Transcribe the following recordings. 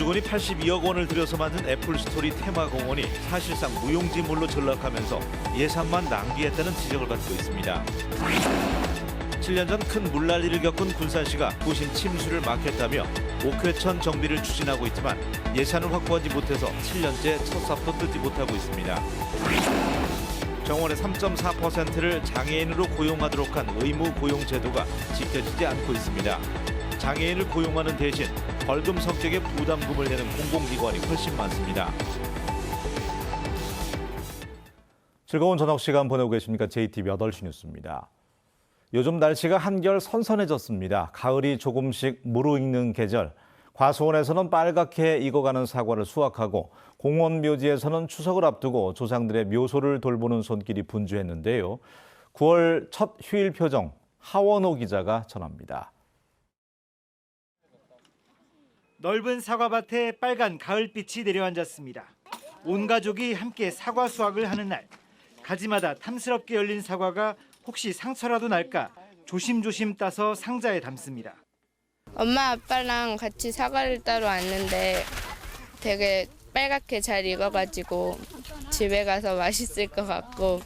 무주군이 82억 원을 들여서 만든 애플스토리 테마공원이 사실상 무용지물로 전락하면서 예산만 낭비했다는 지적을 받고 있습니다. 7년 전 큰 물난리를 겪은 군산시가 도심 침수를 막겠다며 옥회천 정비를 추진하고 있지만 예산을 확보하지 못해서 7년째 첫 삽도 뜯지 못하고 있습니다. 정원의 3.4%를 장애인으로 고용하도록 한 의무 고용 제도가 지켜지지 않고 있습니다. 장애인을 고용하는 대신 벌금 성격의 부담금을 내는 공공기관이 훨씬 많습니다. 즐거운 저녁 시간 보내고 계십니까? JTBC 8시 뉴스입니다. 요즘 날씨가 한결 선선해졌습니다. 가을이 조금씩 무르익는 계절. 과수원에서는 빨갛게 익어가는 사과를 수확하고 공원 묘지에서는 추석을 앞두고 조상들의 묘소를 돌보는 손길이 분주했는데요. 9월 첫 휴일 표정 하원호 기자가 전합니다. 넓은 사과밭에 빨간 가을빛이 내려앉았습니다. 온 가족이 함께 사과 수확을 하는 날. 가지마다 탐스럽게 열린 사과가 혹시 상처라도 날까 조심조심 따서 상자에 담습니다. 엄마 아빠랑 같이 사과를 따러 왔는데 되게 빨갛게 잘 익어가지고 집에 가서 맛있을 것 같고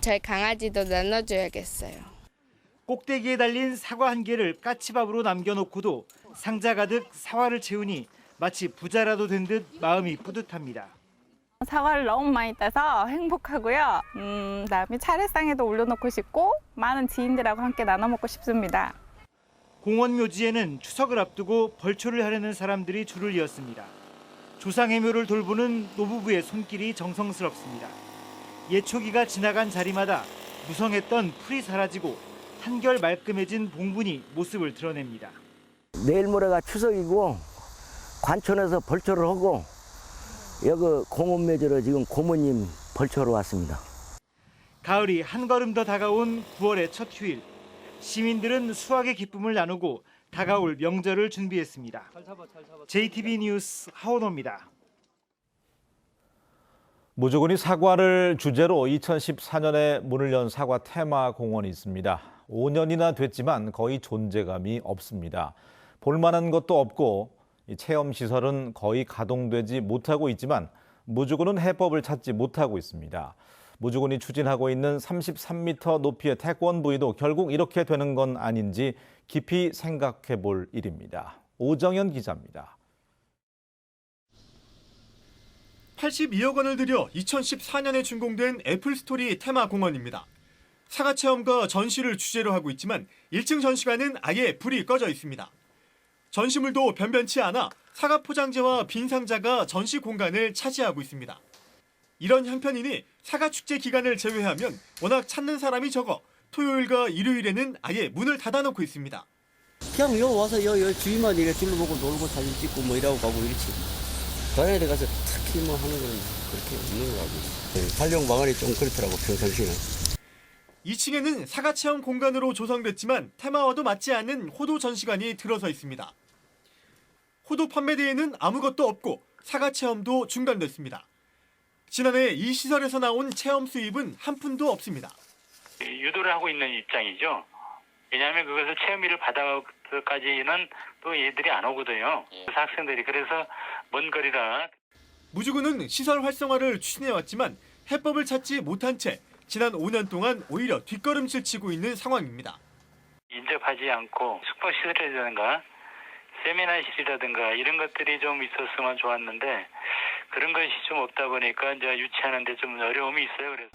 저희 강아지도 나눠줘야겠어요. 꼭대기에 달린 사과 한 개를 까치밥으로 남겨놓고도 상자 가득 사과를 채우니 마치 부자라도 된 듯 마음이 뿌듯합니다. 사과를 너무 많이 따서 행복하고요. 그다음에 차례상에도 올려놓고 싶고 많은 지인들하고 함께 나눠 먹고 싶습니다. 공원 묘지에는 추석을 앞두고 벌초를 하려는 사람들이 줄을 이었습니다. 조상의 묘를 돌보는 노부부의 손길이 정성스럽습니다. 예초기가 지나간 자리마다 무성했던 풀이 사라지고 한결 말끔해진 봉분이 모습을 드러냅니다. 내일 모레가 추석이고 관촌에서 벌초를 하고 여기 공원묘지로 지금 고모님 벌초로 왔습니다. 가을이 한 걸음 더 다가온 9월의 첫 휴일. 시민들은 수확의 기쁨을 나누고 다가올 명절을 준비했습니다. JTBC 뉴스 하원호입니다. 무주군이 사과를 주제로 2014년에 문을 연 사과 테마 공원이 있습니다. 5년이나 됐지만 거의 존재감이 없습니다. 볼만한 것도 없고 체험시설은 거의 가동되지 못하고 있지만 무주군은 해법을 찾지 못하고 있습니다. 무주군이 추진하고 있는 33m 높이의 태권브이도 결국 이렇게 되는 건 아닌지 깊이 생각해 볼 일입니다. 오정현 기자입니다. 82억 원을 들여 2014년에 준공된 애플스토리 테마공원입니다. 사과체험과 전시를 주제로 하고 있지만 1층 전시관은 아예 불이 꺼져 있습니다. 전시물도 변변치 않아 사과 포장재와 빈 상자가 전시 공간을 차지하고 있습니다. 이런 형편이니 사과 축제 기간을 제외하면 워낙 찾는 사람이 적어 토요일과 일요일에는 아예 문을 닫아놓고 있습니다. 그냥 여 와서 여 주위만 이렇게 둘러보고 놀고 사진 찍고 뭐 이러고 가고 이렇지. 다른 데 가서 특히 뭐 하는 건 그렇게 없는 거 같고. 활용 방안이 좀 그렇더라고 평상시는. 2층에는 사과 체험 공간으로 조성됐지만 테마와도 맞지 않는 호도 전시관이 들어서 있습니다. 호도 판매대에는 아무것도 없고 사과 체험도 중단됐습니다. 지난해 이 시설에서 나온 체험 수입은 한 푼도 없습니다. 유도를 하고 있는 입장이죠. 왜냐하면 그것을 체험비를 받아까지는 또 얘들이 안 오거든요. 학생들이 그래서 먼 거리라. 무주군은 시설 활성화를 추진해왔지만 해법을 찾지 못한 채 지난 5년 동안 오히려 뒷걸음질 치고 있는 상황입니다. 인접하지 않고 숙박시설이라든가 세미나실이라든가 이런 것들이 좀 있었으면 좋았는데 그런 것이 좀 없다 보니까 이제 유치하는 데 좀 어려움이 있어요. 그래서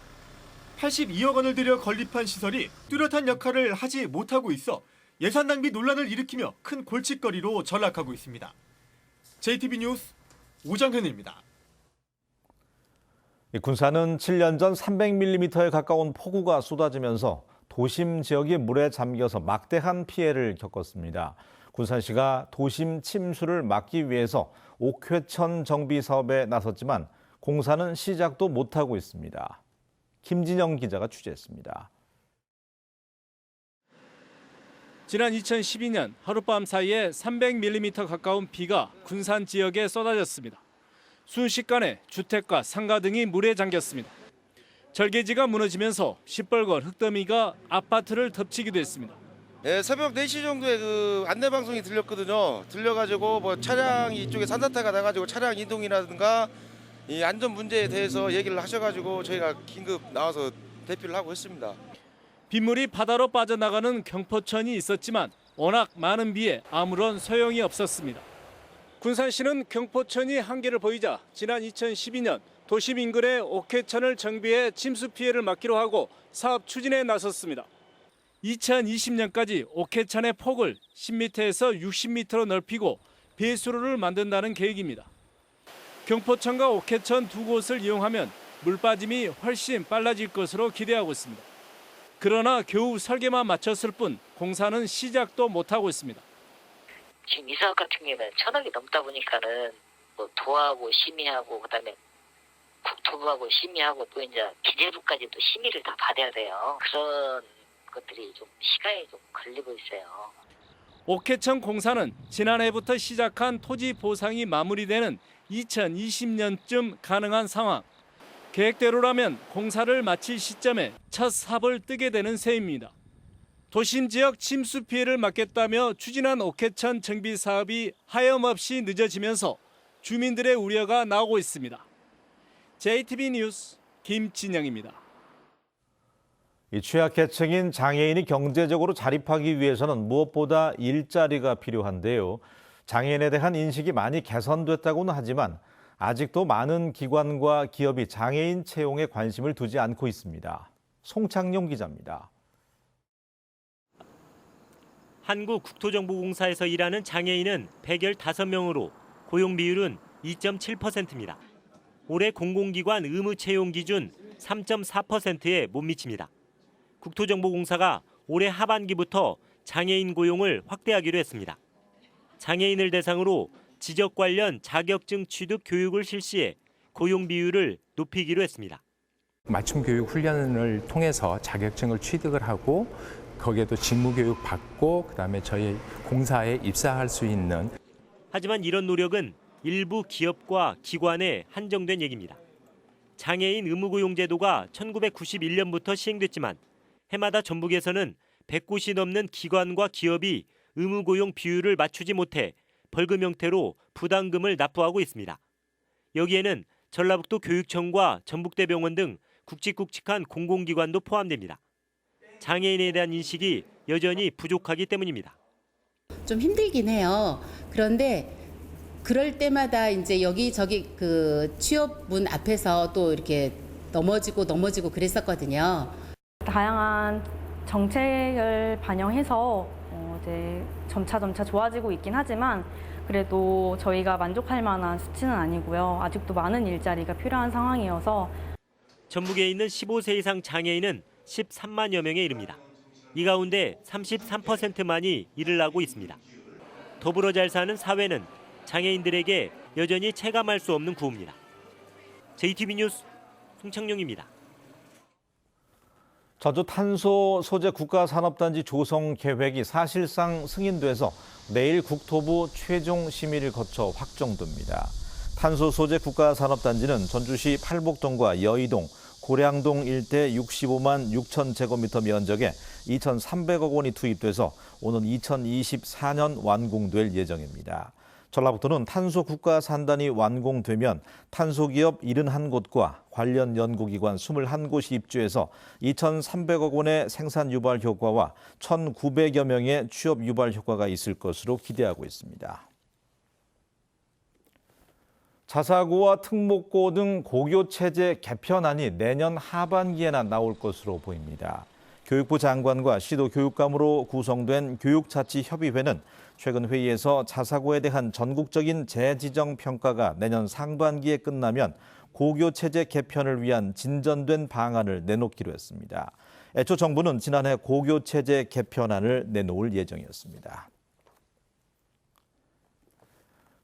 82억 원을 들여 건립한 시설이 뚜렷한 역할을 하지 못하고 있어 예산 낭비 논란을 일으키며 큰 골칫거리로 전락하고 있습니다. JTBC 뉴스 오정현입니다. 군산은 7년 전 300mm에 가까운 폭우가 쏟아지면서 도심 지역이 물에 잠겨서 막대한 피해를 겪었습니다. 군산시가 도심 침수를 막기 위해서 옥회천 정비 사업에 나섰지만 공사는 시작도 못하고 있습니다. 김진영 기자가 취재했습니다. 지난 2012년 하룻밤 사이에 300mm 가까운 비가 군산 지역에 쏟아졌습니다. 순식간에 주택과 상가 등이 물에 잠겼습니다. 절개지가 무너지면서 시뻘건 흙더미가 아파트를 덮치기도 했습니다. 예, 새벽 4시 정도에 그 안내 방송이 들렸거든요. 들려가지고 뭐 차량이 이쪽에 산사태가 나가지고 차량 이동이라든가 이 안전 문제에 대해서 얘기를 하셔가지고 저희가 긴급 나와서 대피를 하고 있습니다. 빗물이 바다로 빠져나가는 경포천이 있었지만 워낙 많은 비에 아무런 소용이 없었습니다. 군산시는 경포천이 한계를 보이자 지난 2012년 도심 인근의 옥회천을 정비해 침수 피해를 막기로 하고 사업 추진에 나섰습니다. 2020년까지 옥회천의 폭을 10m에서 60m로 넓히고 배수로를 만든다는 계획입니다. 경포천과 옥회천 두 곳을 이용하면 물 빠짐이 훨씬 빨라질 것으로 기대하고 있습니다. 그러나 겨우 설계만 마쳤을 뿐 공사는 시작도 못하고 있습니다. 지금 이 사업 같은 경우에는 1,000억이 넘다 보니까는 뭐 도하고 심의하고 그다음에 국토부하고 심의하고 또 이제 기재부까지 또 심의를 다 받아야 돼요. 그런 것들이 좀 시간이 좀 걸리고 있어요. 옥회천 공사는 지난해부터 시작한 토지 보상이 마무리되는 2020년쯤 가능한 상황. 계획대로라면 공사를 마칠 시점에 첫 삽을 뜨게 되는 셈입니다. 도심 지역 침수 피해를 막겠다며 추진한 옥회천 정비 사업이 하염없이 늦어지면서 주민들의 우려가 나오고 있습니다. JTB 뉴스 김진영입니다. 이 취약계층인 장애인이 경제적으로 자립하기 위해서는 무엇보다 일자리가 필요한데요. 장애인에 대한 인식이 많이 개선됐다고는 하지만 아직도 많은 기관과 기업이 장애인 채용에 관심을 두지 않고 있습니다. 송창용 기자입니다. 한국국토정보공사에서 일하는 장애인은 115명으로 고용 비율은 2.7%입니다. 올해 공공기관 의무 채용 기준 3.4%에 못 미칩니다. 국토정보공사가 올해 하반기부터 장애인 고용을 확대하기로 했습니다. 장애인을 대상으로 지적 관련 자격증 취득 교육을 실시해 고용 비율을 높이기로 했습니다. 맞춤 교육 훈련을 통해서 자격증을 취득을 하고 거기에도 직무 교육 받고 그다음에 저희 공사에 입사할 수 있는. 하지만 이런 노력은 일부 기업과 기관에 한정된 얘기입니다. 장애인 의무고용 제도가 1991년부터 시행됐지만 해마다 전북에서는 100곳이 넘는 기관과 기업이 의무고용 비율을 맞추지 못해 벌금 형태로 부담금을 납부하고 있습니다. 여기에는 전라북도 교육청과 전북대병원 등 굵직굵직한 공공기관도 포함됩니다. 장애인에 대한 인식이 여전히 부족하기 때문입니다. 좀 힘들긴 해요. 그런데 그럴 때마다 이제 여기저기 그 취업문 앞에서 또 이렇게 넘어지고 그랬었거든요. 다양한 정책을 반영해서 이제 점차 좋아지고 있긴 하지만 그래도 저희가 만족할 만한 수치는 아니고요. 아직도 많은 일자리가 필요한 상황이어서. 전북에 있는 15세 이상 장애인은 13만여 명에 이릅니다. 이 가운데 33%만이 일을 하고 있습니다. 더불어 잘 사는 사회는 장애인들에게 여전히 체감할 수 없는 구호입니다. JTB 뉴스 송창용입니다. 저주 탄소 소재 국가산업단지 조성 계획이 사실상 승인돼서 내일 국토부 최종 심의를 거쳐 확정됩니다. 탄소 소재 국가산업단지는 전주시 팔복동과 여의동, 고량동 일대 65만 6천 제곱미터 면적에 2,300억 원이 투입돼서 오는 2024년 완공될 예정입니다. 전라북도는 탄소 국가산단이 완공되면 탄소기업 71곳과 관련 연구기관 21곳이 입주해서 2,300억 원의 생산 유발 효과와 1,900여 명의 취업 유발 효과가 있을 것으로 기대하고 있습니다. 자사고와 특목고 등 고교체제 개편안이 내년 하반기에나 나올 것으로 보입니다. 교육부 장관과 시도교육감으로 구성된 교육자치협의회는 최근 회의에서 자사고에 대한 전국적인 재지정 평가가 내년 상반기에 끝나면 고교체제 개편을 위한 진전된 방안을 내놓기로 했습니다. 애초 정부는 지난해 고교체제 개편안을 내놓을 예정이었습니다.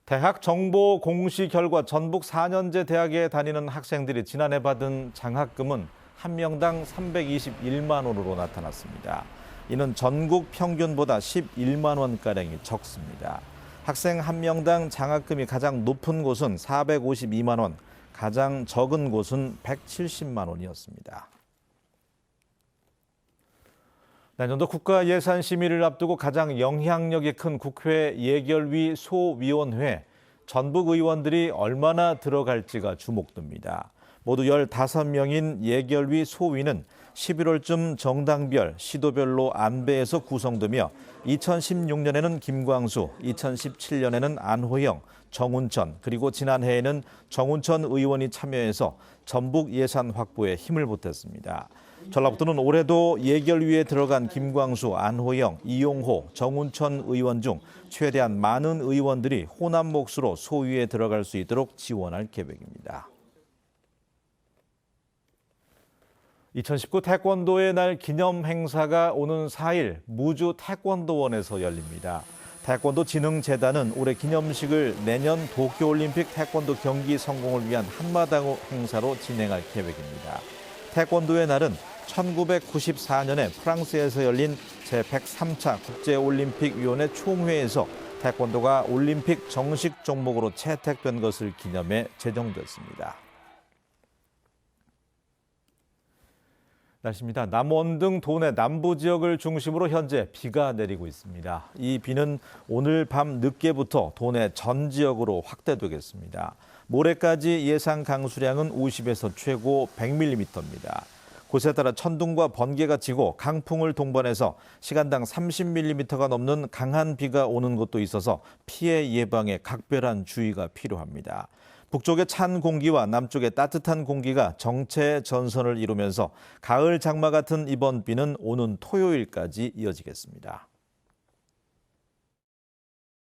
대학 정보 공시 결과 전북 4년제 대학에 다니는 학생들이 지난해 받은 장학금은 한 명당 321만 원으로 나타났습니다. 이는 전국 평균보다 11만 원가량이 적습니다. 학생 한 명당 장학금이 가장 높은 곳은 452만 원, 가장 적은 곳은 170만 원이었습니다. 내년도 국가 예산 심의를 앞두고 가장 영향력이 큰 국회 예결위 소위원회 전북 의원들이 얼마나 들어갈지가 주목됩니다. 모두 15명인 예결위 소위는 11월쯤 정당별, 시도별로 안배해서 구성되며 2016년에는 김광수, 2017년에는 안호영, 정운천, 그리고 지난해에는 정운천 의원이 참여해서 전북 예산 확보에 힘을 보탰습니다. 전라북도는 올해도 예결위에 들어간 김광수, 안호영, 이용호, 정운천 의원 중 최대한 많은 의원들이 호남 몫으로 소위에 들어갈 수 있도록 지원할 계획입니다. 2019 태권도의 날 기념 행사가 오는 4일 무주 태권도원에서 열립니다. 태권도진흥재단은 올해 기념식을 내년 도쿄올림픽 태권도 경기 성공을 위한 한마당 행사로 진행할 계획입니다. 태권도의 날은 1994년에 프랑스에서 열린 제103차 국제올림픽위원회 총회에서 태권도가 올림픽 정식 종목으로 채택된 것을 기념해 제정됐습니다. 날씨입니다. 남원 등 도내 남부 지역을 중심으로 현재 비가 내리고 있습니다. 이 비는 오늘 밤 늦게부터 도내 전 지역으로 확대되겠습니다. 모레까지 예상 강수량은 50에서 최고 100mm입니다. 곳에 따라 천둥과 번개가 치고 강풍을 동반해서 시간당 30mm가 넘는 강한 비가 오는 곳도 있어서 피해 예방에 각별한 주의가 필요합니다. 북쪽의 찬 공기와 남쪽의 따뜻한 공기가 정체 전선을 이루면서 가을 장마 같은 이번 비는 오는 토요일까지 이어지겠습니다.